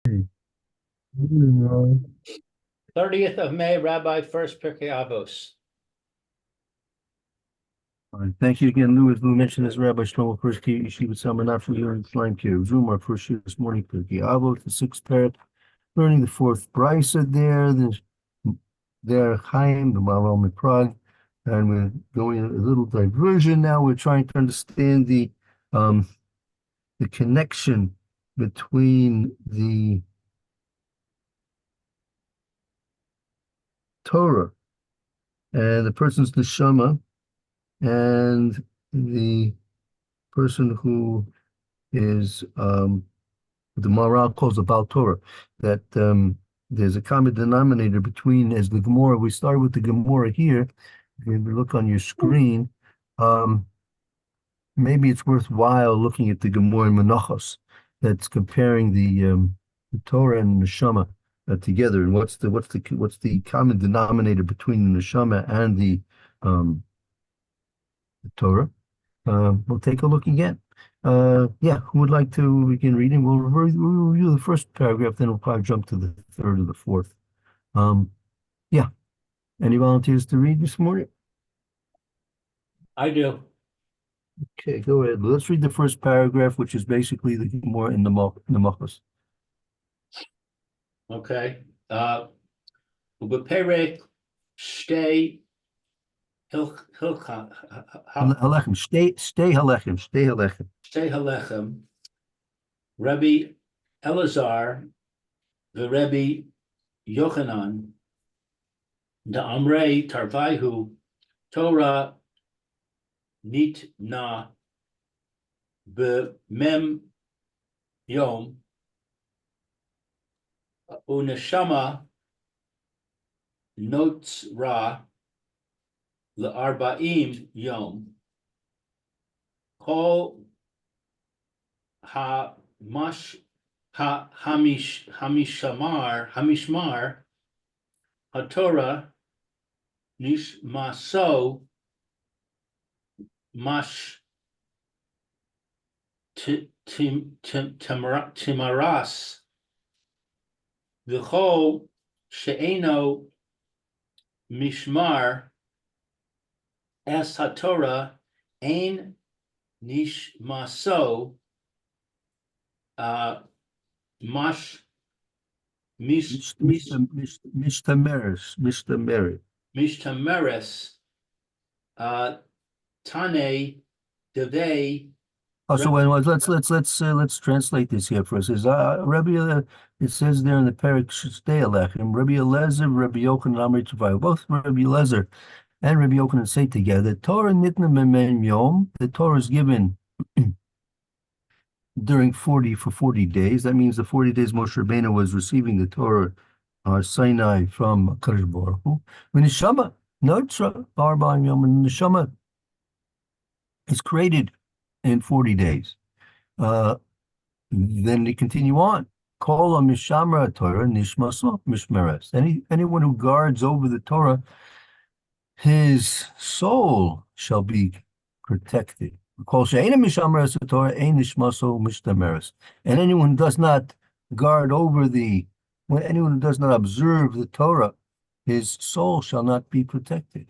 Hey, good evening, Ron. 30th of May, Rabbi First Pirkei Avos. All right, thank you again, Lou. As Lou mentioned, this Rabbi Shlomo Furst, Yeshiva Salman for your Slime Care. Zoom, our first year this morning, Pirkei Avos, the sixth parak, learning the fourth brisa there, there, Chaim, the Maharal in Prague, and we're going a little diversion now. We're trying to understand the connection between the Torah and the person's neshama and the person who is the Maharal calls the Baal Torah, that there's a common denominator between, as the Gemara, we start with the Gemara here. If you look on your screen, um, maybe it's worthwhile looking at the Gemara in Menachos that's comparing the Torah and the Neshama together, and what's the common denominator between the Neshama and the Torah. We'll take a look again. Yeah, who would like to begin reading? We'll review the first paragraph, then we'll probably jump to the third or the fourth. Um, yeah, any volunteers to read this morning? I do. Okay, go ahead. Let's read the first paragraph, which is basically the more in the Machos. Okay. Ubeperek Shtei Hilcha Halechem, stay halechem, stay halechem. Shtei Halechem, Rabbi Elazar, the Rabbi Yochanan, the Amrei Tarvaihu, Torah Nitna B'Mem Yom, Uneshama Notzra L'Arba'im Yom, Kol HaMash Hamishmar HaTorah Nishmaso Mash Timaras V'chol She'eno Mishmar Es HaTorah Ein Nishmaso Mash Mishtameres. Mishtameres Tane Devei. Oh, so let's translate this here for us. It says there in the parak Shtei Alechem, Rabbi Elazar, Rabbi Yochanan, Amri Tzavai. Both Rabbi Elazar and Rabbi Yochanan say together, Torah nitna memem yom. The Torah is given during 40 days. That means the 40 days Moshe Rabbeinu was receiving the Torah, Sinai from Kadosh Baruch Hu. When Neshama, Notra, Arba'im Yom, and Neshama is created in 40 days. Then they continue on. Kol mishamra Torah nishmaso mishmeres. Anyone who guards over the Torah, his soul shall be protected. Kol she'ena mishamra Torah ein nishmaso mishmeres. And anyone who does not guard over anyone who does not observe the Torah, his soul shall not be protected.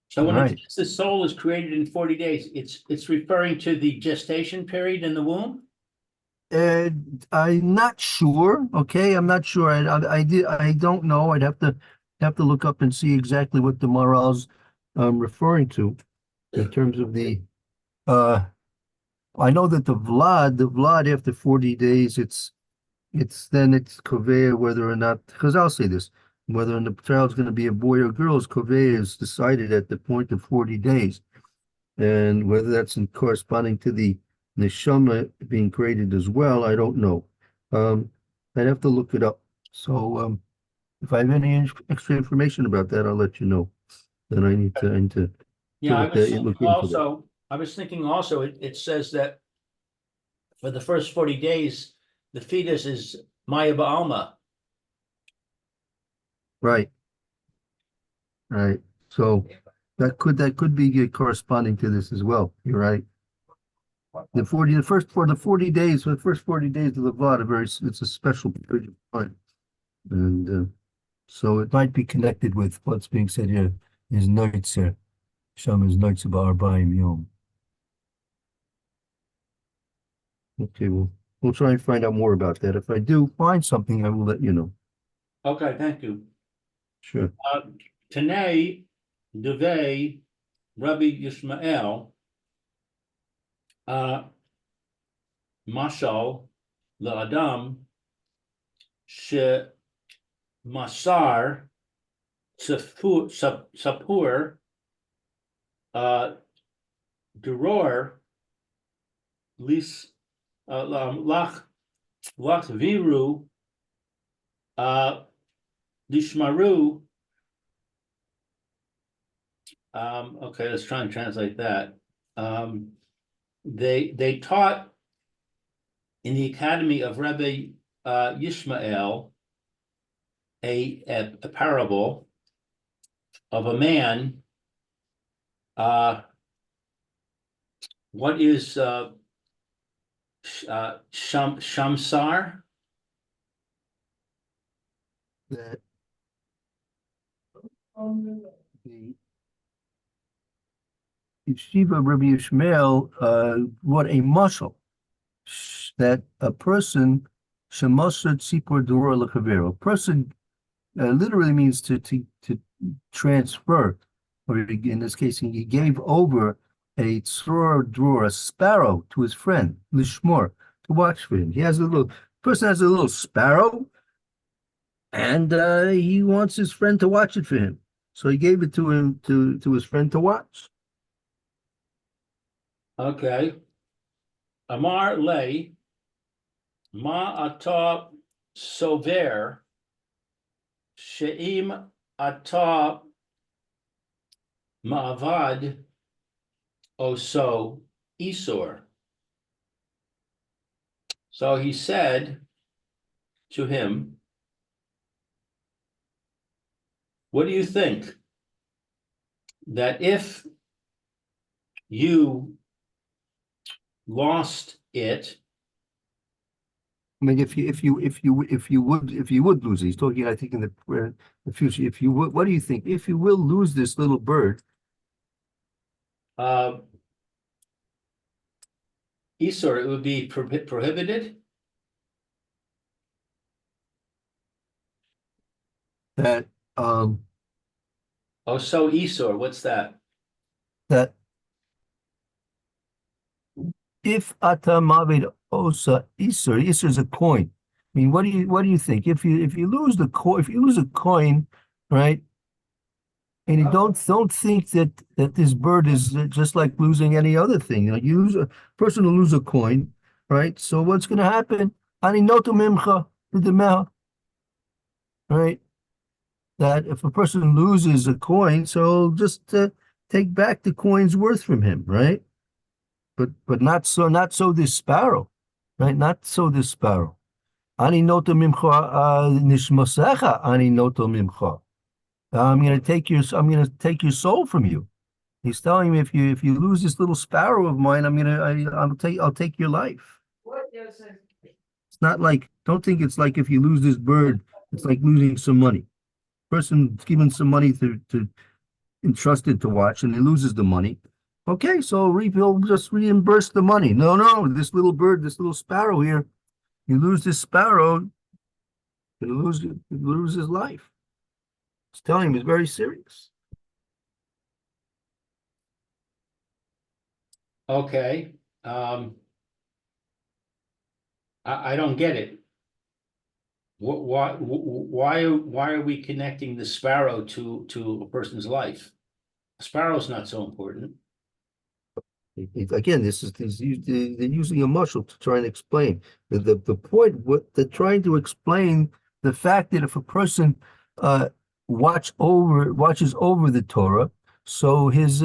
So when it Right. says the soul is created in 40 days, it's referring to the gestation period in the womb. I'm not sure. Okay, I'm not sure. I don't know. I'd have to look up and see exactly what the moral's referring to in terms of the. I know that the Vlad after 40 days, it's Kovea whether or not, because I'll say this, whether the child's going to be a boy or girl is Kovea is decided at the point of 40 days, and whether that's in corresponding to the neshama being created as well, I don't know. I'd have to look it up. So if I have any extra information about that, I'll let you know. Then I need to Yeah, look into that. I was thinking also, it says that for the first 40 days, the fetus is Maya Ba'alma. Right, right. So that could be corresponding to this as well. You're right. For the 40 days, for the first 40 days of the Vod, it's a special period of time. And so it might be connected with what's being said here, is Noitzer. Sham is Noitzer Ba'arbaim Yom. Okay, we'll try and find out more about that. If I do find something, I will let you know. Okay, thank you. Sure. Tanei Devei Rabbi Yishmael Mashal La'adam She Masar Sapur Duror Lis Lach Viru Lishmaru. Okay, let's try and translate that. They taught in the academy of Rabbi Yishmael a parable of a man. What is Shamsar? That the Yeshiva of Rabbi Yishmael what a muscle that a person shemasad tzipor doror lechavero. A person literally means to transfer, or in this case, he gave over a tzror dror, a sparrow, to his friend lishmor, to watch for him. He has a little person has a little sparrow, and he wants his friend to watch it for him. So he gave it to him to his friend to watch. Okay. Amar lei ma ata sover she'im ata ma'avad oso isor. So he said to him, what do you think that if you lost it? I mean, if you would lose it, he's talking, I think, in the future. If you would, what do you think? If you will lose this little bird, Isor, it would be prohibited. that Oh, so Isor, what's that? that if ata mavid osa isur, isur is a coin. I mean, what do you think? If you lose the coin, if you lose a coin, right? And you don't think that this bird is just like losing any other thing. You know, you lose a person will lose a coin, right? So what's going to happen? Ani notu mimcha b'demeha, right? That if a person loses a coin, so just take back the coin's worth from him, right? But not so this sparrow, right? Not so this sparrow. Ani noto mimcha nishmasecha ani noto mimcha. I'm going to take your soul from you. He's telling me if you lose this little sparrow of mine, I'll take your life. It's not like, don't think it's like if you lose this bird, it's like losing some money. Person's given some money to entrusted to watch, and he loses the money. Okay, so he'll just reimburse the money. No, this little bird, this little sparrow here, you lose this sparrow, you lose his life. It's telling him it's very serious. Okay. I don't get it. Why are we connecting the sparrow to a person's life? A sparrow's not so important. Again, they're using a muscle to try and explain the point. What they're trying to explain, the fact that if a person watches over the Torah, so his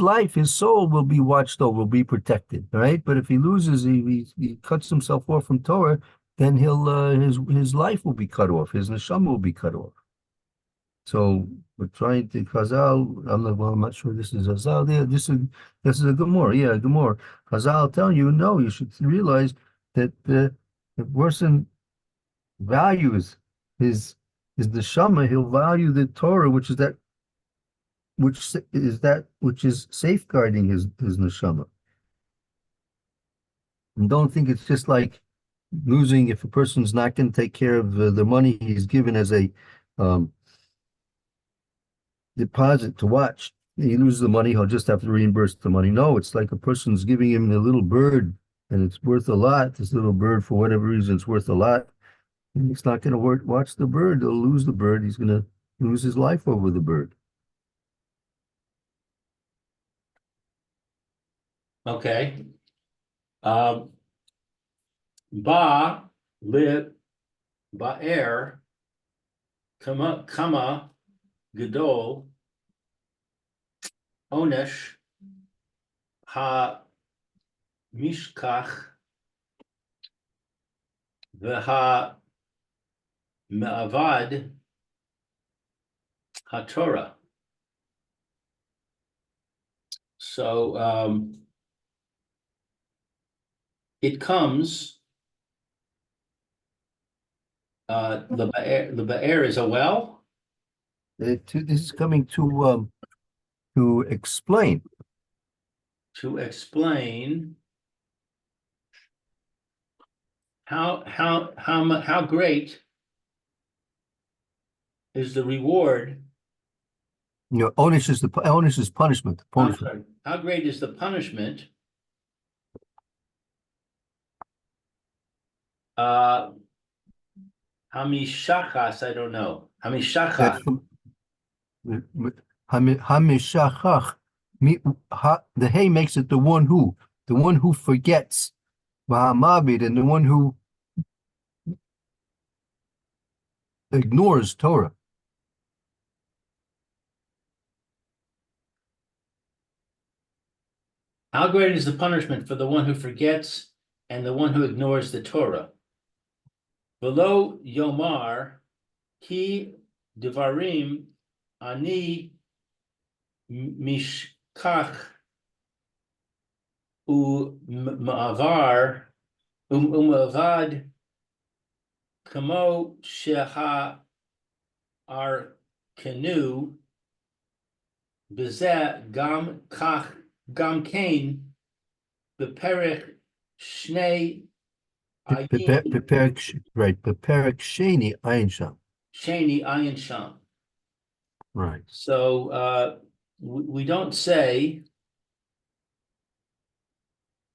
life, his soul will be watched over, will be protected, right? But if he loses, he cuts himself off from Torah, then his life will be cut off, his neshama will be cut off. So we're trying to Chazal. I'm not sure this is Chazal. Yeah, this is a Gemara. Yeah, Gemara. Chazal tell you no. You should realize that the person values his his neshama. He'll value the Torah, which is safeguarding his neshama. And don't think it's just like losing if a person's not going to take care of the money he's given as a um, deposit to watch. He loses the money, he'll just have to reimburse the money. No, it's like a person's giving him a little bird and it's worth a lot. This little bird, for whatever reason, it's worth a lot. And he's not going to watch the bird. He'll lose the bird. He's going to lose his life over the bird. Okay. Ba lit ba'er kama gadol onesh ha mishkach v'ha me'avad ha-Torah. So it comes, the Ba'er is a well? This is coming to explain. To explain how great is the reward. Onus is punishment. I'm sorry, how great is the punishment? Hamishachas, I don't know. Hamishachach. Hamishachach. The hay makes it the one who forgets. Vahamabid, and the one who ignores Torah. How great is the punishment for the one who forgets and the one who ignores the Torah? Below Yomar, ki devarim ani mishkach u'ma'avar u'ma'avad kamo sheha arkenu bezeh gam kach gam kain beperech shnei Beperek Sheni Ayin Sham. Shani Ayin Sham. Right. So we don't say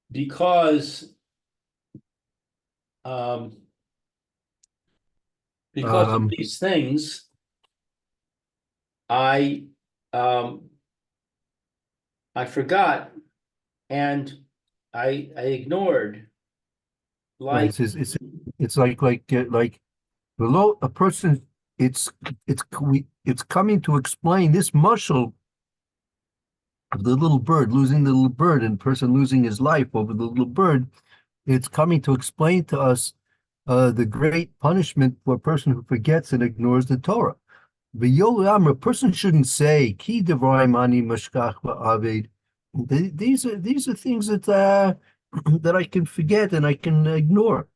because of these things I forgot and I ignored. Like right. It's like below a person. It's coming to explain this mashal of the little bird, losing the little bird, and person losing his life over the little bird. It's coming to explain to us the great punishment for a person who forgets and ignores the Torah. A person shouldn't say ki devarim ani mashkach va'aved. These are things that that I can forget and I can ignore.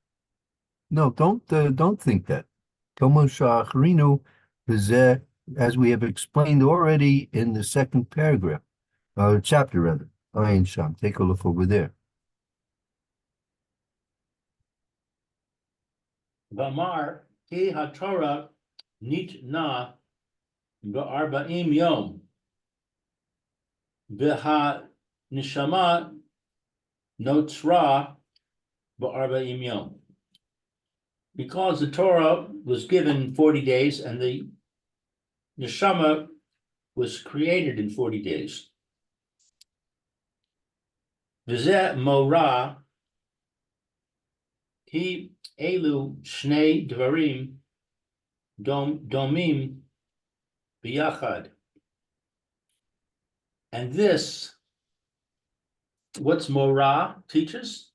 No, don't think that. As we have explained already in the second paragraph, chapter rather. Ayin Sham. Take a look over there. Vamar ki haTorah nitna ba'arba'im yom v'ha neshama notzra ba'arba'im yom. Because the Torah was given 40 days and the neshama was created in 40 days. V'zeh morah ki elu shnei dvarim domim biyachad. And this, what's morah teaches?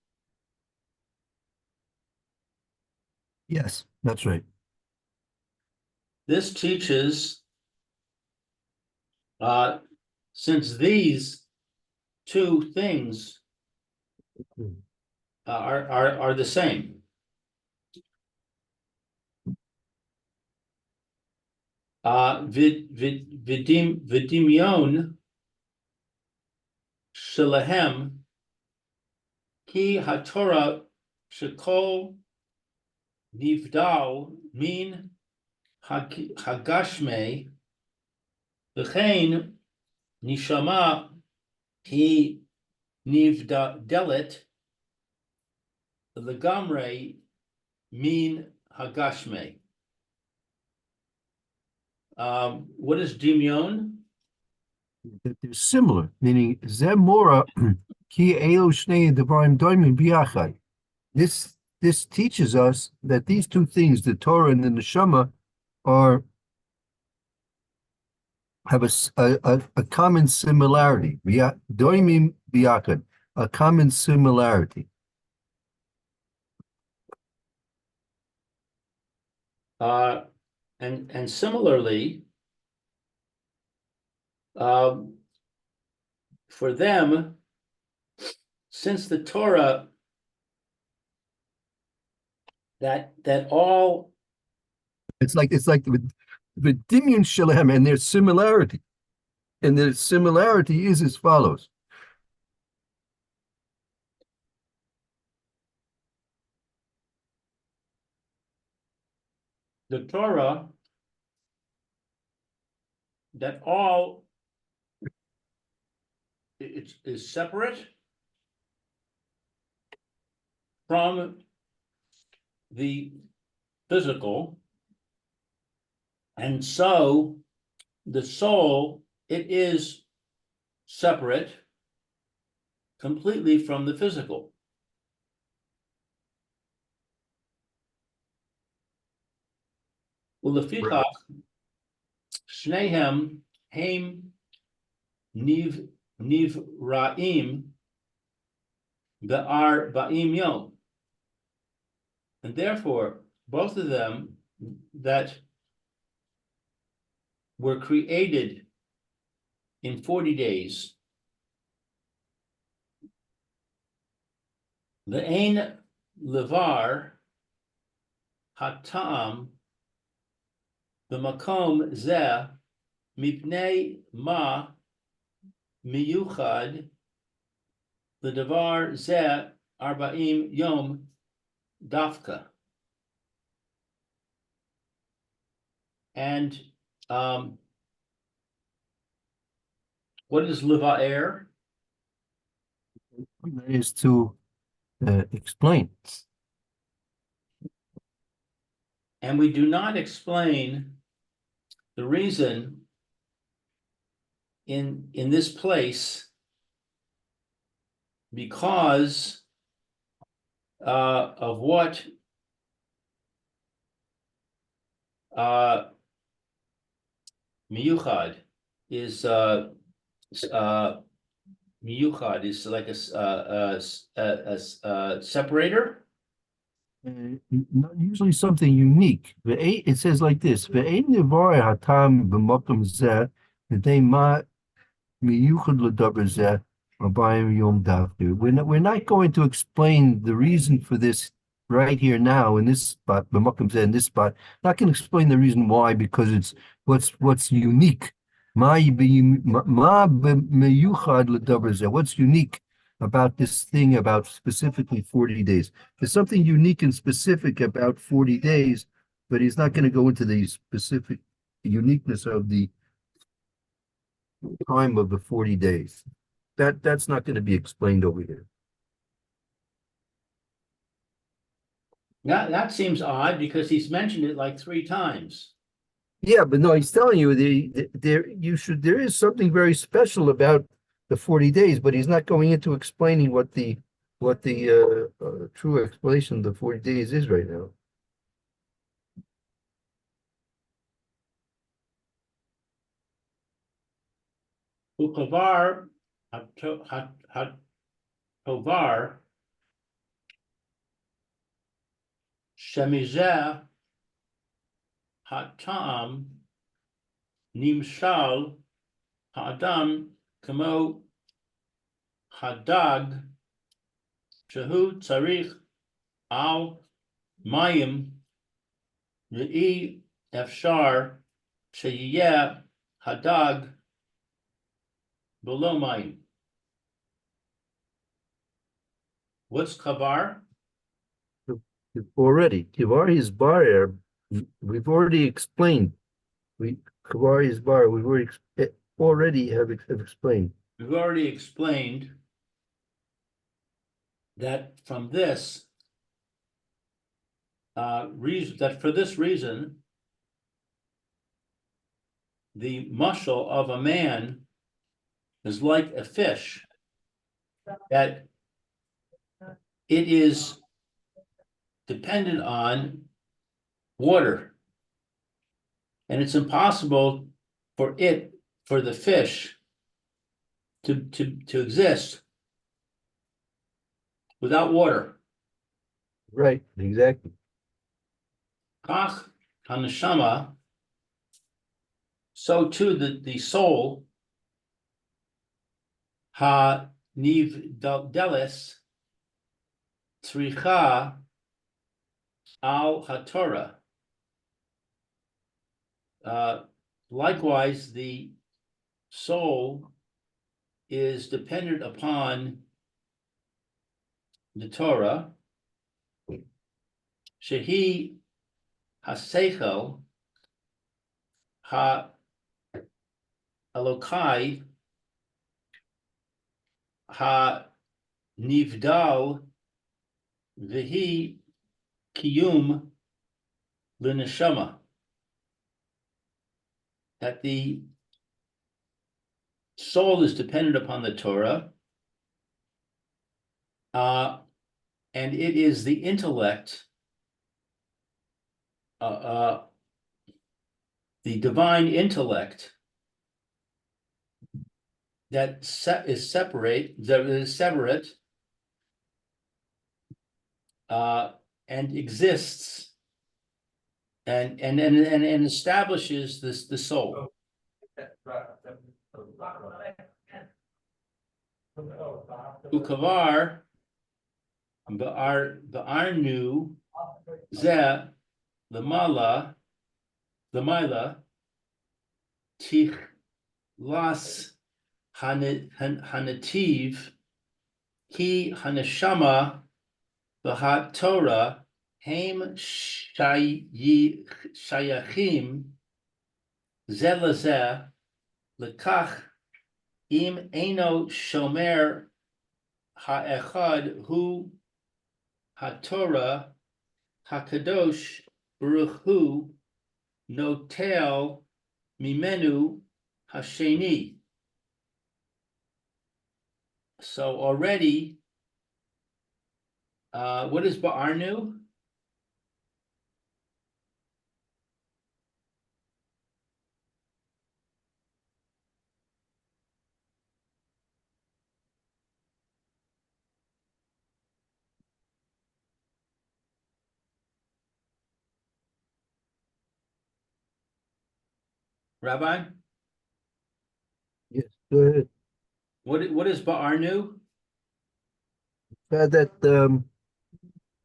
Yes, that's right. This teaches Since these two things are the same. Vidimion shelahem ki haTorah shekol nivdal min hagashme v'chein nishama he nivdalet legamre min hagashme. What is dimion? That they're similar, meaning Zemora ki elo shnei devarim doimim biachad. This teaches us that these two things, the Torah and the neshama, have a common similarity. Doimim biachad, a common similarity. And similarly, for them, since the Torah that all It's like the Dimion Shalem and their similarity. And their similarity is as follows. the Torah that all it is separate from the physical, and so the soul, it is separate completely from the physical. Ulefichach shnehem heim nivraim be'ar ba'im yom. And therefore, both of them that were created in 40 days, ve'ein levar hatam b'makom zeh mipnei ma miyuchad l'davar zeh arba'im yom dafka. And what is liva'er? That is to explain. And we do not explain the reason in this place because of what miyuchad is. Miyuchad is like a separator. Usually something unique. It says like this: "Ve'ein nevarei hatam b'makom zeh v'dei ma miyuchad l'davar zeh abayim yom davdu." We're not going to explain the reason for this right here now in this spot, b'makom zeh in this spot. Not going to explain the reason why because it's what's unique. Ma miyuchad l'davar zeh. What's unique about this thing about specifically 40 days? There's something unique and specific about 40 days, but he's not going to go into the specific uniqueness of the time of the 40 days. That's not going to be explained over here. That seems odd because he's mentioned it like 3 times. Yeah, but no, he's telling you there is something very special about the 40 days, but he's not going into explaining what the true explanation of the 40 days is right now. Ukavar hatovar shemizeh hatam nimshal ha'adam kamo hadag shehu tzarich al mayim re'i efshar sheyeh hadag below mayim. What's kavar? Already, kivar is bar. We've already explained. Kivar is bar. We've already have explained. We've already explained that from this reason, that for this reason, the muscle of a man is like a fish, that it is dependent on water. And it's impossible for the fish to exist without water. Right, exactly. Kach haneshama, so too the soul, ha nivdeles tzricha al haTorah. Likewise, the soul is dependent upon the Torah. Shehi haseichel ha Elokai ha nivdal v'hi kiyum l'neshama. That the soul is dependent upon the Torah, and it is the intellect, the divine intellect that is separate, and exists and establishes the soul. Ukavar ba'arnu zeh lemala tich las hanativ ki haneshama v'hat Torah Haim shayachim zeh lezeh lekach im eino shomer ha'echad hu haTorah hakadosh baruch hu notel mimenu hasheni. So already, what is ba'arnu? Rabbi, Yes, go ahead. what is ba'arnu? Had that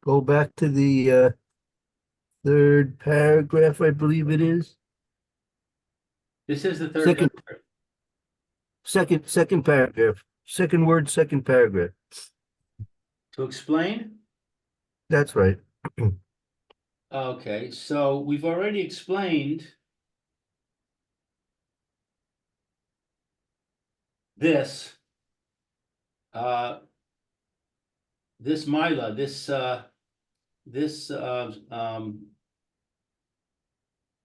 go back to the third paragraph, I believe it is. This is the third Second, paragraph. second paragraph. Second word, second paragraph. To explain? That's right. Okay, so we've already explained this. This Mila, this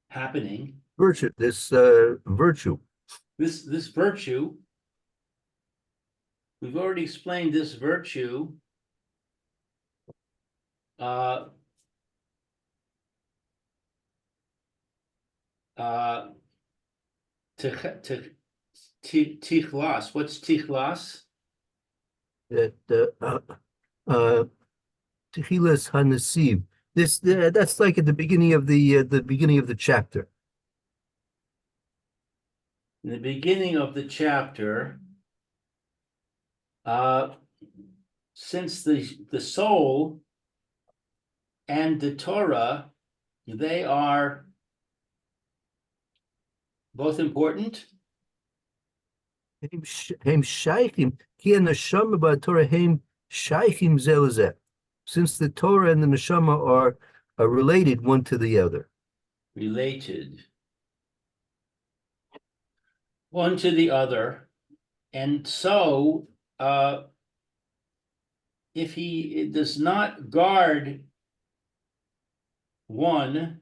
happening, Virtue, this virtue. this virtue, we've already explained this virtue tichlas. What's tichlas? That Techilas Hanasiv. This that's like at the beginning of the chapter. in the beginning of the chapter, since the soul and the Torah, they are both important. Hem shaychim ki neshama b'Torah hem shaychim ze lezeh. Since the Torah and the neshama are related one to the other. Related one to the other, and so if he does not guard one,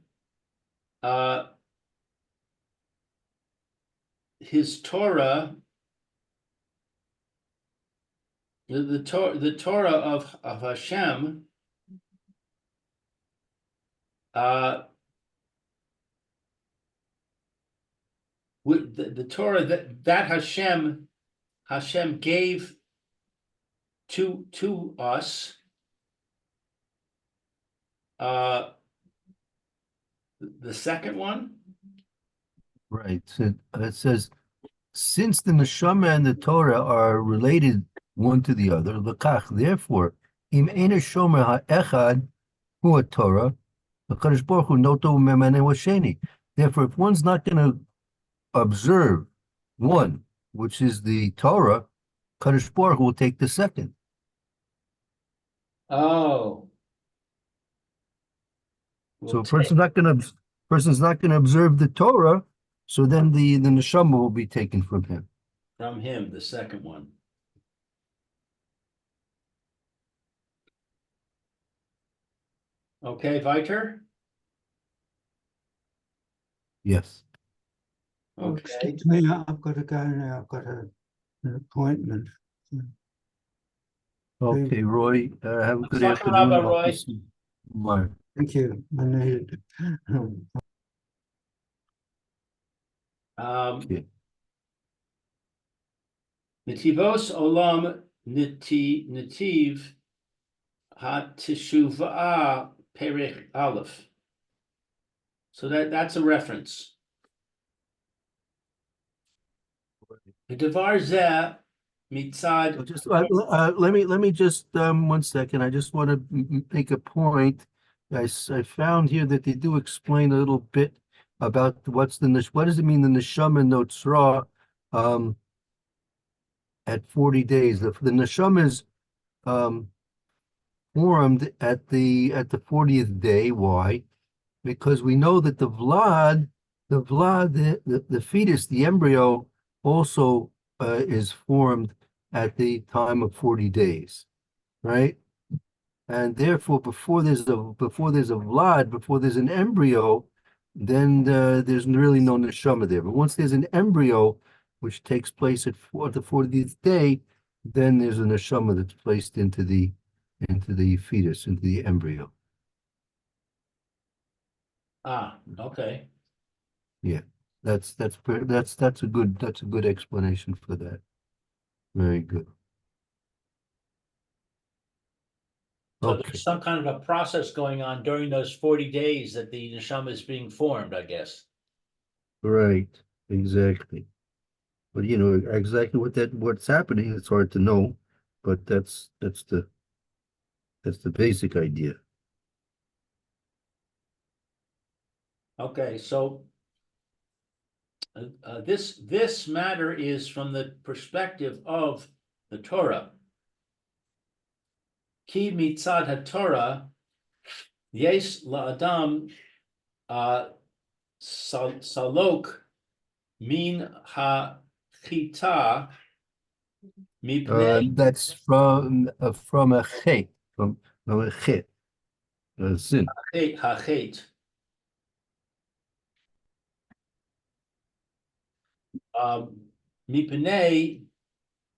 his Torah, the Torah of Hashem, with the Torah that Hashem gave to us, the second one, Right. So it says, since the neshama and the Torah are related one to the other, l'kach, therefore, im ein shomer ha'echad hu Torah, HaKadosh Baruch Hu noto memane washeni. Therefore, if one's not going to observe one, which is the Torah, Kadosh Baruch Hu will take the second. oh, So a person's not going to observe the Torah, so then the neshama will be taken from him. from him, the second one. Okay, Viter? Yes. Oh, Okay, excuse me, I've got to go now. I've got an appointment. Okay, Roy, have a good Talk afternoon. about Hope Roy. to see you tomorrow. Thank you. I need it. Okay. Netivos olam netiv ha-teshuvah perich aleph. So that's a reference. V'devar zeh mitzad. Just let me just 1 second. I just want to make a point. I found here that they do explain a little bit about what does it mean the neshama notzra at 40 days. The neshama is formed at the 40th day. Why? Because we know that the fetus, the embryo, also is formed at the time of 40 days, right? And therefore, before there's a vlad, before there's an embryo, then there's really no neshama there. But once there's an embryo, which takes place at the 40th day, then there's a neshama that's placed into the fetus, into the embryo. Ah, okay. Yeah, that's a good explanation for that. Very good. So Okay, there's some kind of a process going on during those 40 days that the neshama is being formed, I guess. right, exactly. But you know exactly what's happening, it's hard to know, but that's the basic idea. Okay, so this matter is from the perspective of the Torah. Ki mitzad haTorah yes la'adam salok min ha'chita mipnei That's from a chet, from a chet, sin. hachet. Mipnei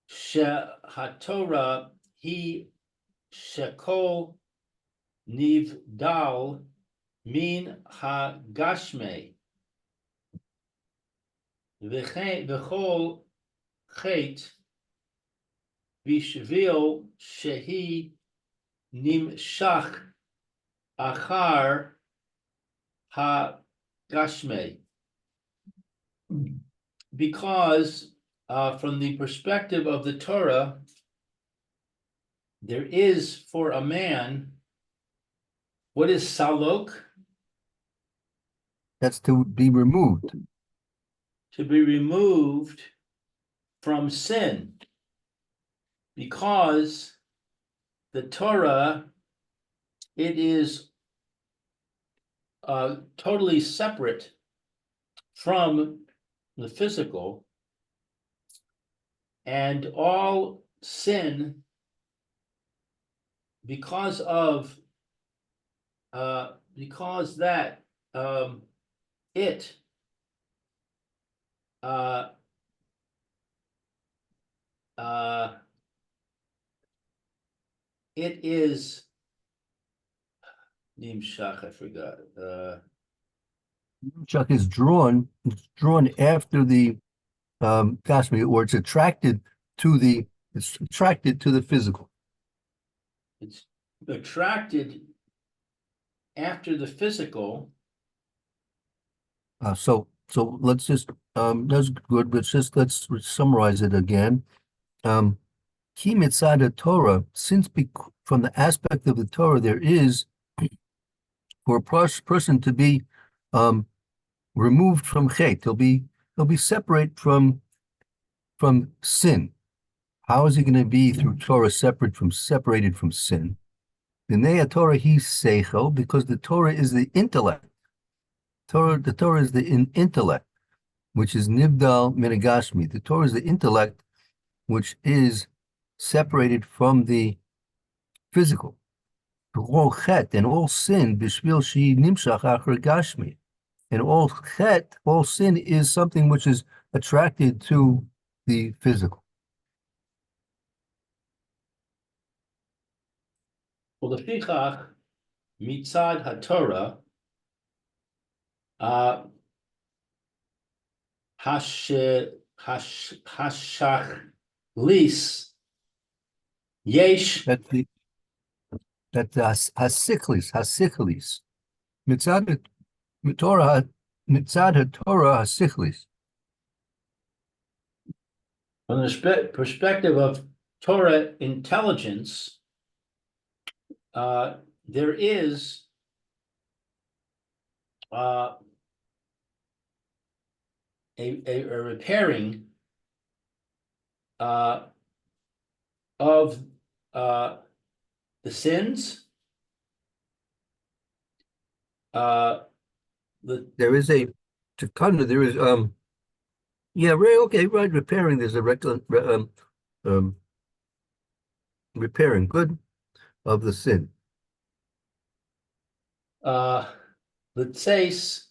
shehaTorah hi shekol nivdal min hagashmei v'chol chet bishvil shehi nimshach achar hagashmei. because from the perspective of the Torah, there is for a man, what is salok? That's to be removed. To be removed from sin. Because the Torah, it is totally separate from the physical, and all sin, because that it it is Nimshach, I forgot. Chuck is drawn, it's drawn after the Gashmi, or it's attracted to the physical. It's attracted after the physical. So let's just that's good, but let's summarize it again. Ki mitzad Torah, since from the aspect of the Torah, there is for a person to be removed from chet. He'll be separate from sin. How is he going to be through Torah separated from sin? The Torah he seichel, because the Torah is the intellect. The Torah is the intellect, which is nivdal minagashmi. The Torah is the intellect, which is separated from the physical. All chet and all sin, bishvil shi nimshach achar gashmi. And all chet, all sin is something which is attracted to the physical. Ulefichach mitzad haTorah hashachlis yesh. That's hasiklis. Mitzad Torah hasiklis. From the perspective of Torah intelligence, there is a repairing of the sins. There is a takana. There is yeah, right. Okay, right. Repairing. There's a repairing good of the sin. L'tseis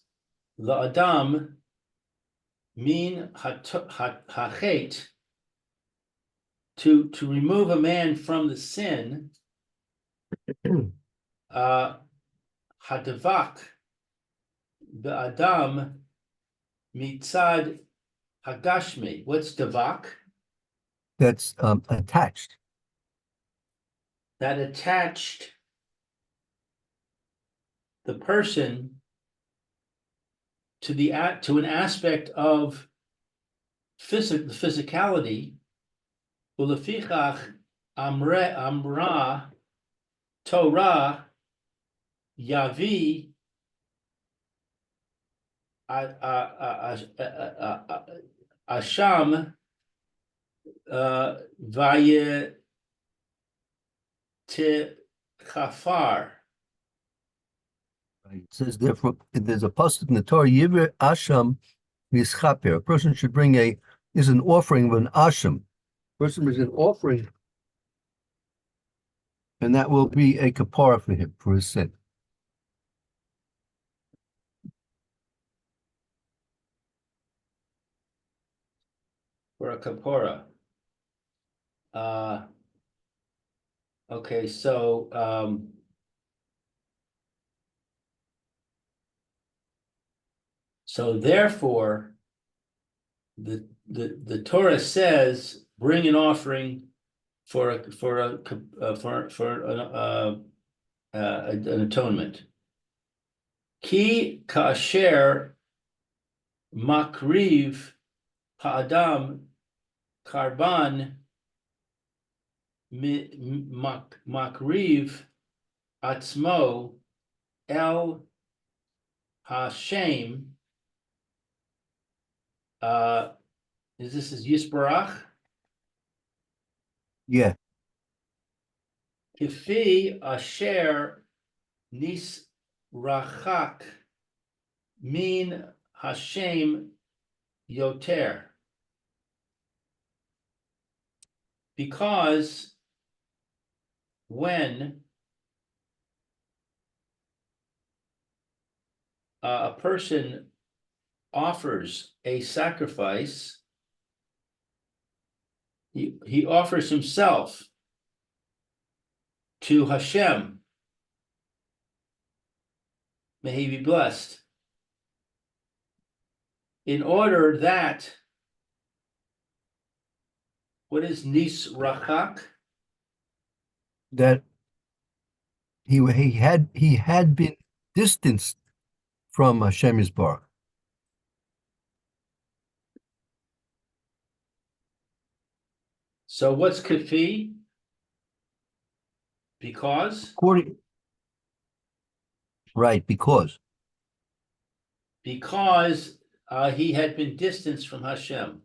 la'adam min hachet, to remove a man from the sin, hadavak be'adam mitzad hagashmi. What's davak? That's attached. That attached the person to an aspect of physicality. Ulefichach amra Torah yavi asham vayet chafar. It says therefore there's a pasuk in the Torah, Yiver Asham Yischaper. A person should bring an offering of an Asham. Person is an offering, and that will be a kapara for him for his sin. For a kapora. Okay, so therefore, the Torah says, bring an offering for an atonement. Ki kasher makriv ha'adam karban makriv atzmo el Hashem. This is Yisbarach? Yeah, Kifi asher nis rachak min Hashem yoter. Because when a person offers a sacrifice, he offers himself to Hashem. May he be blessed. In order that, what is nis rachak? that he had been distanced from Hashem Yisbarach. So what's kafi? Because Right, because he had been distanced from Hashem.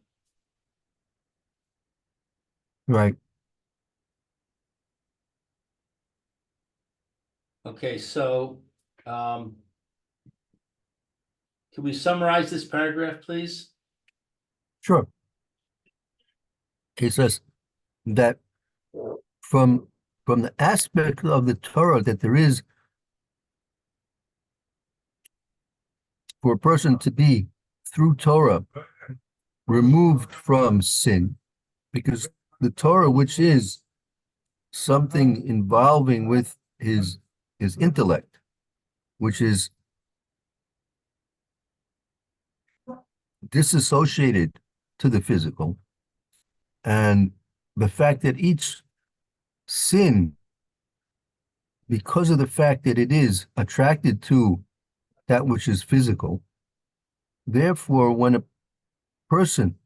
right. Okay, so can we summarize this paragraph, please? Sure. It says that from the aspect of the Torah that there is for a person to be through Torah removed from sin, because the Torah, which is something involving with his intellect, which is disassociated to the physical, and the fact that each sin, because of the fact that it is attracted to that which is physical, therefore, when a person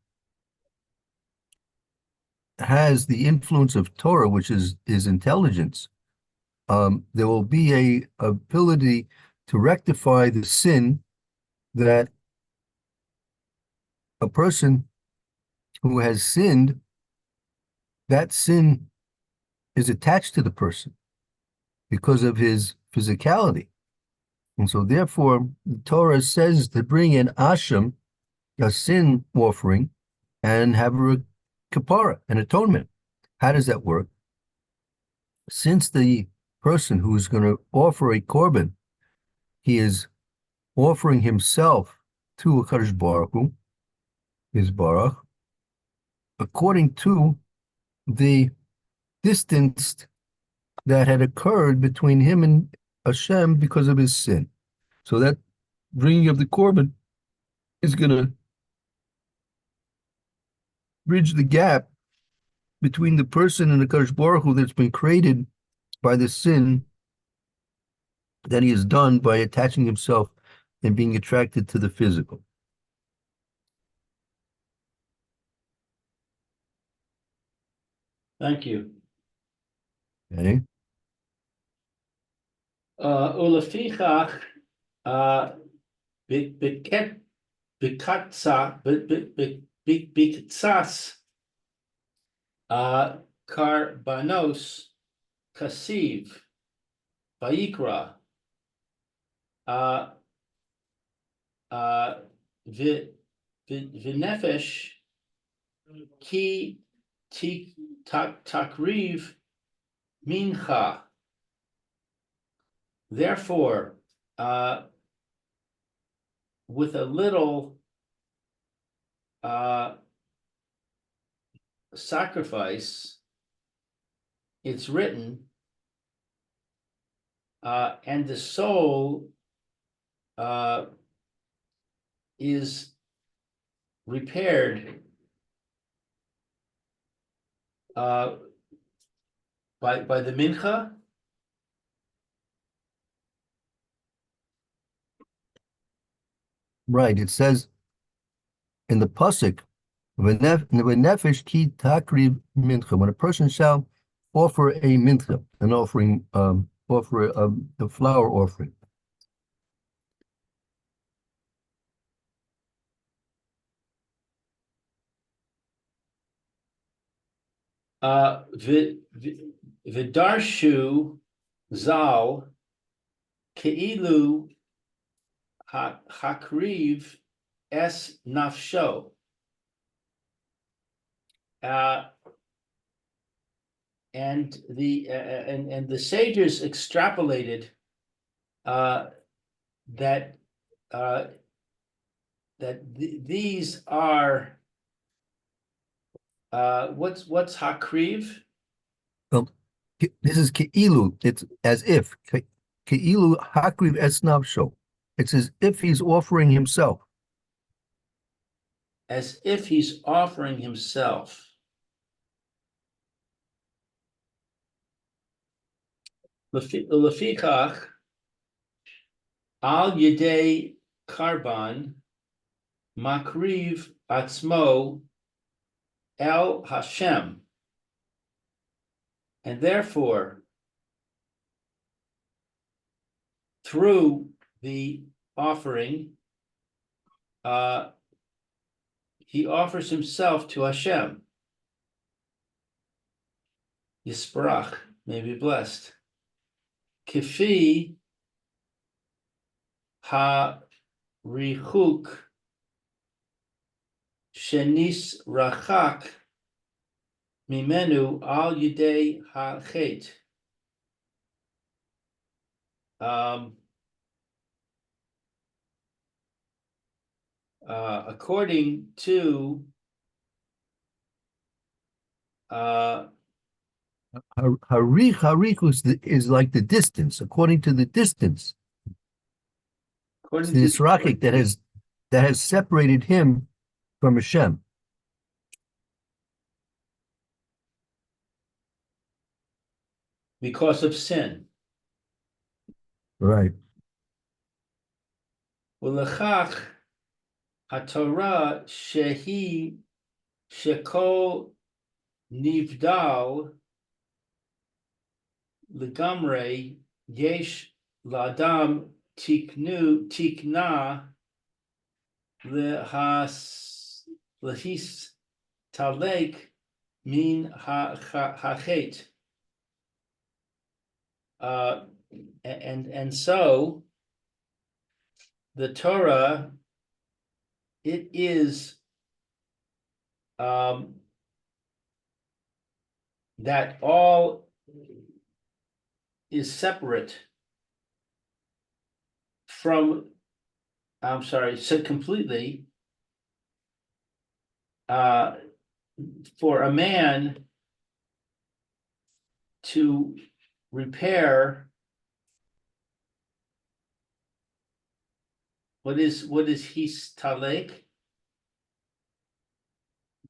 has the influence of Torah, which is intelligence, there will be a ability to rectify the sin that a person who has sinned, that sin is attached to the person because of his physicality. And so therefore, the Torah says to bring an asham, a sin offering, and have a kapara, an atonement. How does that work? Since the person who is going to offer a korban, he is offering himself to HaKadosh Baruch Hu, his Baruch, according to the distance that had occurred between him and Hashem because of his sin. So that bringing of the korban is going to bridge the gap between the person and the HaKadosh Baruch Hu that's been created by the sin that he has done by attaching himself and being attracted to the physical. Thank you. Okay? Ulefichach biktsas karbanos kasiv vayikra v'nefesh ki takriv mincha. Therefore, with a little sacrifice, it's written, and the soul is repaired by the mincha. Right. It says in the pasuk V'nefesh ki takriv mincha. When a person shall offer a mincha, an offering, offer a flour offering. V'darshu zal keilu hakriv es nafsho. And the sages extrapolated that these are what's hakriv? This is keilu. It's as if keilu hakriv es nafsho. It's as if he's offering himself. As if he's offering himself. Lefikach al yedei karban makriv atzmo el Hashem, and therefore through the offering he offers himself to Hashem. Yisparach, may be blessed. Kifi ha richuk shenis rachak mimenu al yidei ha chet. According to Harich is like the distance, according to the distance. It's the Yisrachik that has separated him from Hashem. Because of sin. Right. Ulechach haTorah shehi shekol nivdal legamre yesh ladam tikna lehis talek min hachet. And so the Torah, it is that all is separate from, so completely for a man to repair what is his talek?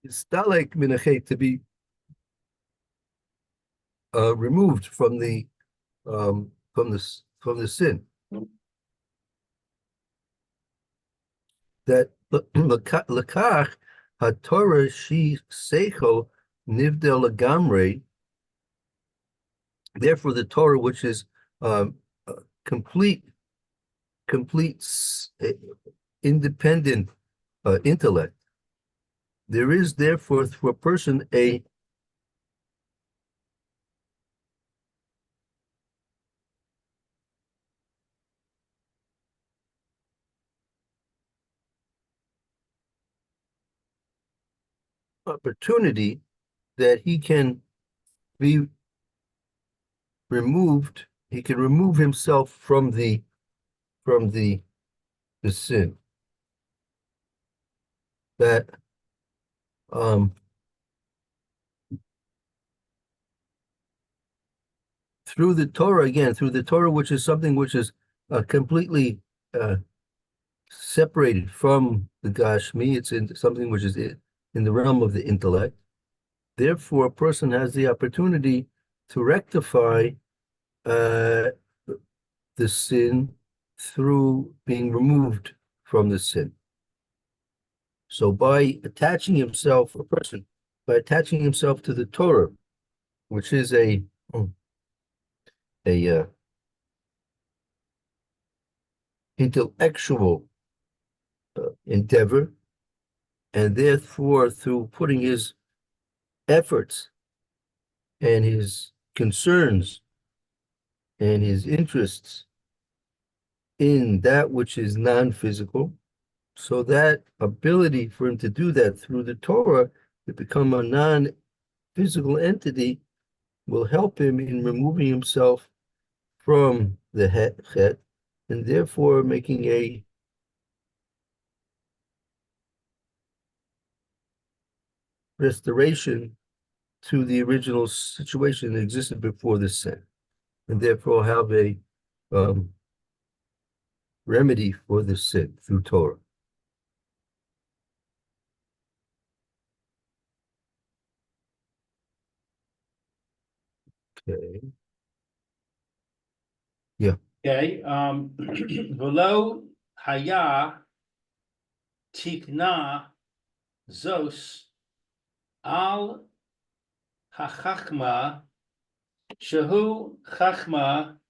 Stalek minachet, to be removed from the sin. That lekach haTorah she seichel nivdel legamre. Therefore, the Torah, which is complete independent intellect, there is therefore for a person a opportunity that he can be removed. He can remove himself from the sin. That through the Torah, again, through the Torah, which is something which is completely separated from the Gashmi, it's in something which is in the realm of the intellect. Therefore, a person has the opportunity to rectify the sin through being removed from the sin. So by attaching himself, a person, by attaching himself to the Torah, which is a intellectual endeavor, and therefore through putting his efforts and his concerns and his interests in that which is non-physical, so that ability for him to do that through the Torah to become a non-physical entity will help him in removing himself from the het, and therefore making a restoration to the original situation that existed before the sin, and therefore have a remedy for the sin through Torah. Okay. Yeah. Okay, Velo haya tikna zos al hachachma shehu chachma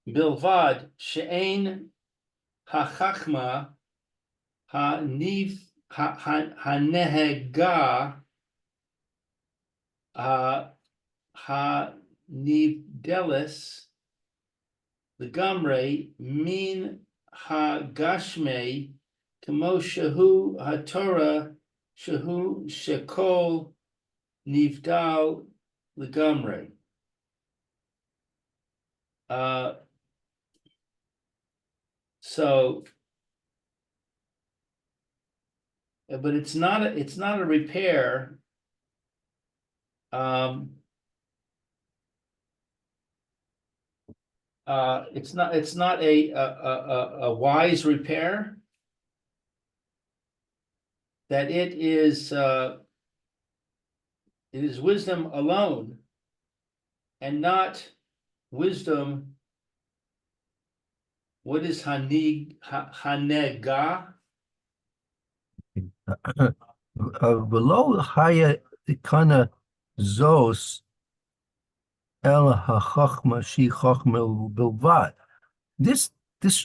bilvad she'ein hachachma hanehega hanivdelis legamre min hagashme kamo shehu haTorah shehu shekol nivdal legamre. So, but it's not a repair. It's not a wise repair. That it is wisdom alone, and not wisdom. What is hanega? Below haya ikana zos el hachachma shi chachma bilvad. This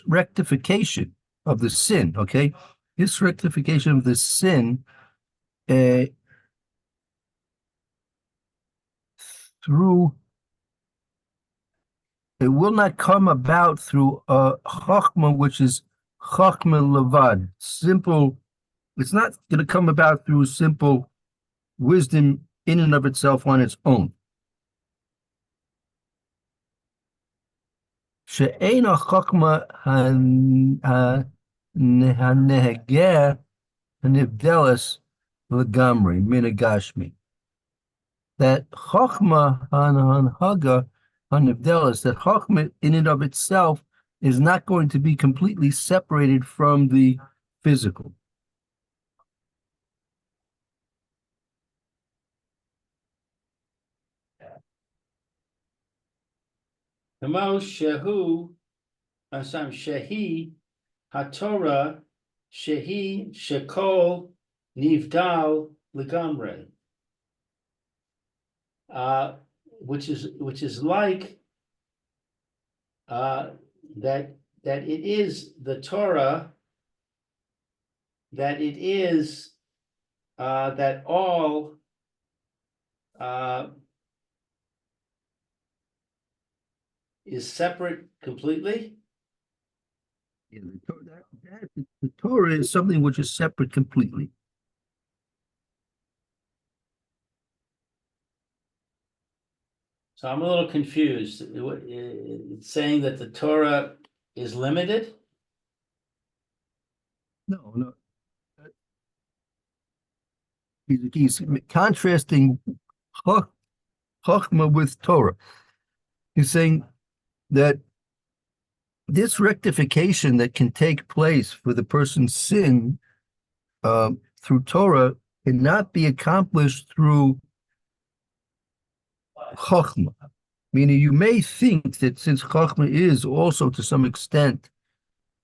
rectification of the sin, okay, this rectification of the sin through, it will not come about through chachma, which is chachma levad, simple. It's not going to come about through simple wisdom in and of itself on its own. She'ein chachma hanehegeh hanivdelis legamri minagashmi. That chachma hanhaga hanivdelis, that chachma in and of itself is not going to be completely separated from the physical. Kamo shehu, shehi haTorah shehi shekol nivdal legamre. Which is like that it is the Torah, that it is that all is separate completely. Yeah, the Torah is something which is separate completely. So I'm a little confused. It's saying that the Torah is limited? No. He's contrasting Chachma with Torah. He's saying that this rectification that can take place for the person's sin through Torah cannot be accomplished through Chachma. Meaning, you may think that since Chachma is also to some extent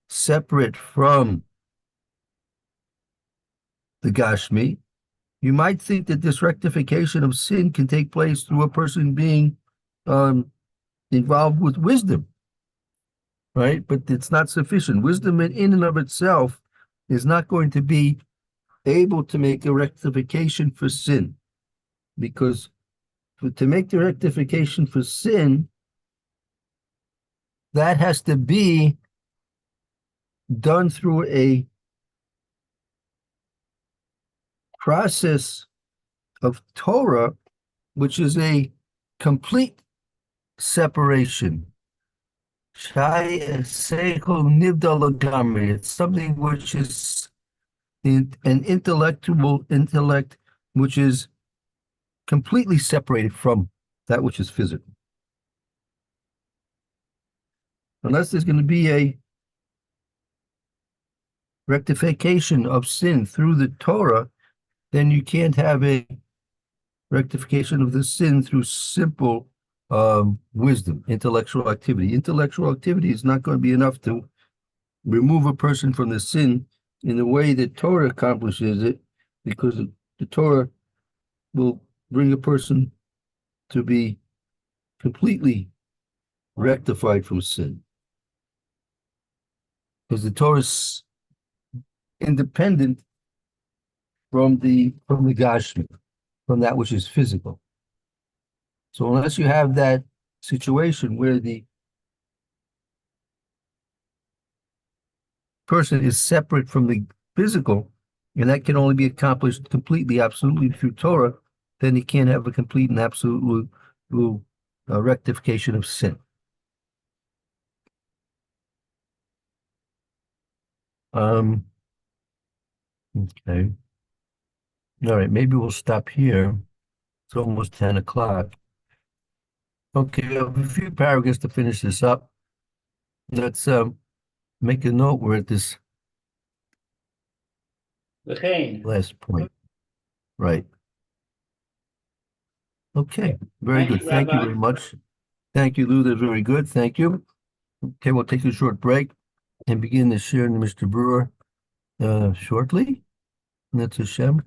separate from the Gashmi, you might think that this rectification of sin can take place through a person being involved with wisdom, right? But it's not sufficient. Wisdom in and of itself is not going to be able to make a rectification for sin, because to make the rectification for sin, that has to be done through a process of Torah, which is a complete separation. It's something which is an intellectual intellect, which is completely separated from that which is physical. Unless there's going to be a rectification of sin through the Torah, then you can't have a rectification of the sin through simple wisdom, intellectual activity. Intellectual activity is not going to be enough to remove a person from the sin in the way that Torah accomplishes it, because the Torah will bring a person to be completely rectified from sin. Because the Torah is independent from the Gashmi, from that which is physical. So unless you have that situation where the person is separate from the physical, and that can only be accomplished completely, absolutely through Torah, then you can't have a complete and absolute rectification of sin. Okay. All right, maybe we'll stop here. It's almost 10 o'clock. Okay, we have a few paragraphs to finish this up. Let's make a note. We're at this L'chein. last point. Right. Okay, very Thank good. you, Thank you Rabbi. very much. Thank you, Lou. That's very good. Thank you. Okay, we'll take a short break and begin the share in Mr. Brewer shortly. That's Hashem.